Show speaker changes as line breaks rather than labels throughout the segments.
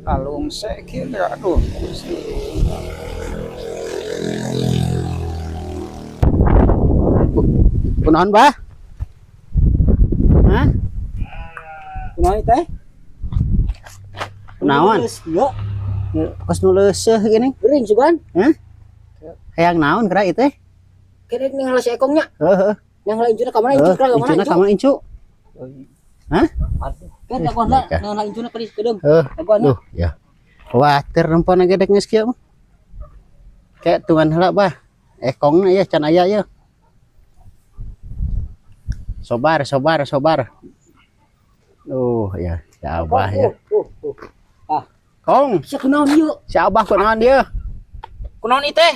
kalung sekil aduh.
Kunaon bah? Hah?
Kunaon teh?
Kunaon?
Yo,
Kos nu leuseuh gini.
gering sugan.
Hah? Hayang naon kira ieu teh?
Kene ningali si ekongnya.
Heeh.
Yang lain incuna ka mana? Incuna ka mana?
Incuna ka mana incu? Hah?
Kan daguan da, nang incuna ka di kedeung.
Heeh.
Daguan.
Duh, ya. Khawatir rempana gedek geus kieu mah. Kayak tuan heula bah. Ekongna ya can aya ya. Sobar. Ya, si Abah ya. Kong,
Si kunaon ieu?
si Abah kunaon dia?
Kunaon ieu teh?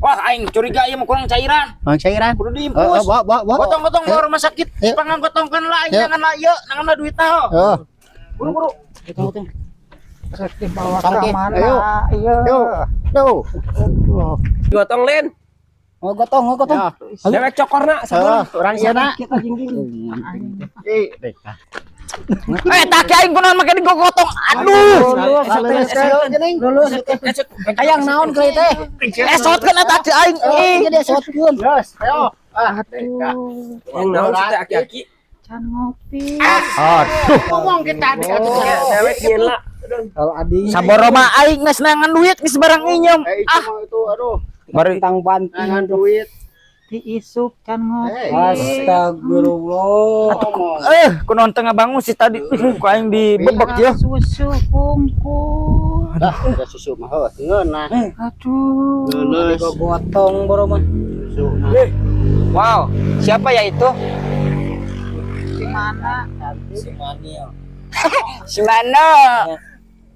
Wah, aing curiga ieu mah kurang cairan.
Bang cairan.
Kudu diimpus.
Bawa.
Gotong-gotong bawa rumah sakit.
Ayo.
Pangan gotongkeun lah aing
Ayo.
nangan lah ieu, nangan duitna ho.
Oh,
Buru-buru.
Bawa
Sakit.
ka mana?
Ayo.
Iya.
tuh.
Gotong Len.
Oh gotong.
Ya.
Dewek cokorna
Oh, orang ieu na.
Kita jingging.
Taki aing kunaon make digogotong. Aduh.
Lulus. Hayang naon kali teh?
Esotkeun eta taki aing.
Jadi esotkeun.
Ayo.
Yang naon teh aki-aki?
Can ngopi.
Aduh.
Ngomong kita tadi dewek nyela.
Kalau Adi
Saboro mah aing geus nangan duit geus barang inyem.
Itu aduh.
Bari
tentang banting
Nangan duit.
diisuk can ngopi.
Hey.
Astagfirullah.
kunaon tengah bangun si tadi ku aing dibebek ya.
Susu bungkus.
Dah, udah susu mah heuh tinggalna.
Aduh.
Lulus.
Gotong boro mah.
Susu mah.
Wow, siapa ya itu?
Di mana?
Si Manil. Si Mano.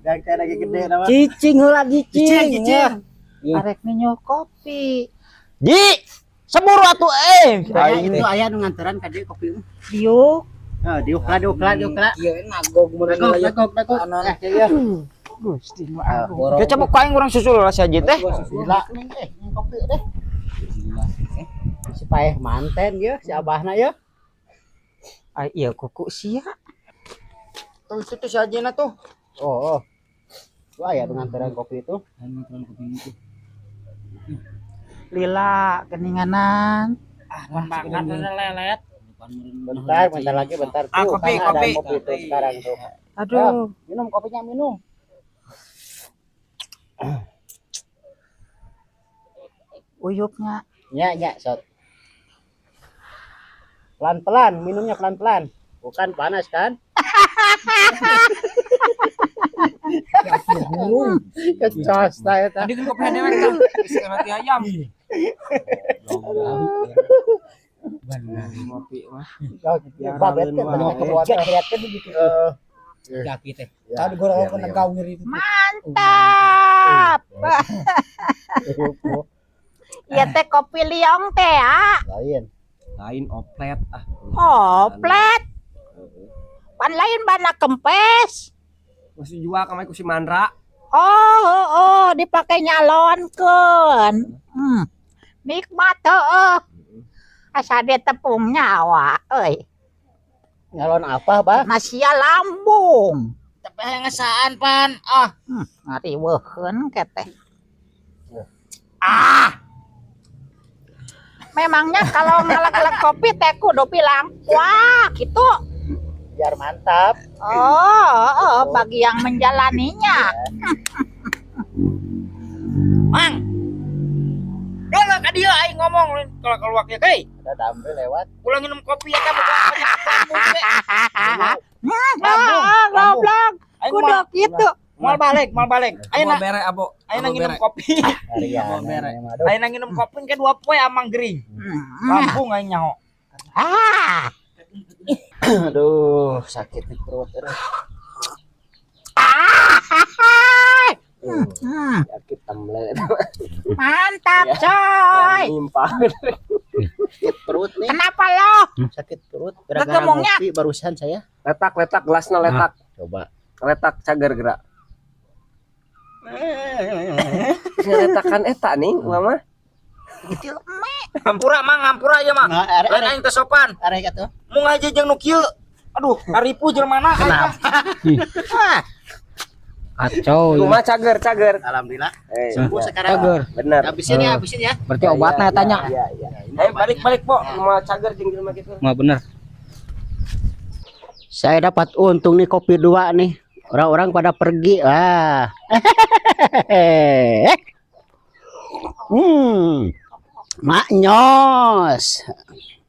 Dan kayak lagi gede nama.
Cicing heula cicing.
Cicing.
Arek minum kopi.
Ji, seburu atuh
Aing itu aya nu nganteran ka dieu kopi.
Diuk.
Diukla.
Ieu nagog
Dagok. Ya.
Gusti mah.
Ya coba ku aing urang susul lah si Aji teh.
Gila nih kopi deh. Si paeh manten ya, si abahna ya.
Ah iya kuku sia. Tuh situ si Aji na tuh.
Oh. Gua aya nu nganteran kopi itu.
Lila keninganan.
Makan lelet.
Bentar lagi bentar tuh.
Kopi,
kan ada
kopi.
kopi tuh sekarang tuh.
Aduh.
Minum kopinya minum.
Uyuknya.
Ya, Sot. Pelan-pelan, minumnya pelan-pelan. Bukan panas kan? Kecos saya
Tadi kan kopi dewek tuh. Isi roti ayam. Benar ngopi mah.
Babet kan banyak kebuatan kreatif gitu.
Jaki teh.
Tadi gua orang kena gawir itu.
Mantap. Iya teh kopi liong teh ya.
Lain
oplet
Oplet. Pan lain bana kempes.
Masih jual kamai ku si Mandra.
Oh, dipakai nyalonkeun. Nikmat heueuh. Asa dia tepung nyawa euy.
Nyalon apa, Bah?
Nasia lambung.
Tapi ngesaan pan.
Ngariweuheun keteh. Memangnya kalau ngelak-ngelak kopi teh kudu bilang wah gitu.
Biar mantap.
Oh, bagi yang menjalaninya.
Mang. Kalau ka dieu aing ngomong kalau keluar ke euy.
Ada dambe lewat.
Ulang minum kopi ya kan
Goblok. Kudu gitu.
Mal balik. Ayeuna
bere abo.
ayeuna nginum kopi. Ayeuna nginum kopi ke 2 poe amang gering. Lampung aing nyaho.
Aduh, sakit di perut. Sakit temble.
Mantap, coy.
Nimpah. Sakit perut nih.
Kenapa lo?
Sakit perut gara-gara
Ngomongnya.
ngopi barusan saya.
Letak gelasna letak.
Coba.
Letak cager gerak. Letakan eta nih, Mama.
Gitu me.
Ngampura mang, ngampura ya mang.
Nah,
Lain aing teh sopan.
arek atuh.
Mun ngajejeng nu kieu. Aduh, Aripu jel mana?
Kenapa?
Kacau.
Rumah cager.
Alhamdulillah.
Sembuh
Cager.
Bener.
Habisin ya.
Berarti obatnya tanya.
Iya. Balik po. Rumah cager jeung jelema kitu.
Mah bener.
Saya dapat untung nih kopi 2 nih. Orang-orang pada pergi. Maknyos.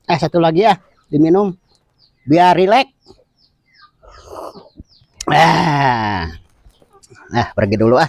Satu lagi ya, diminum biar rileks. Pergi dulu ah.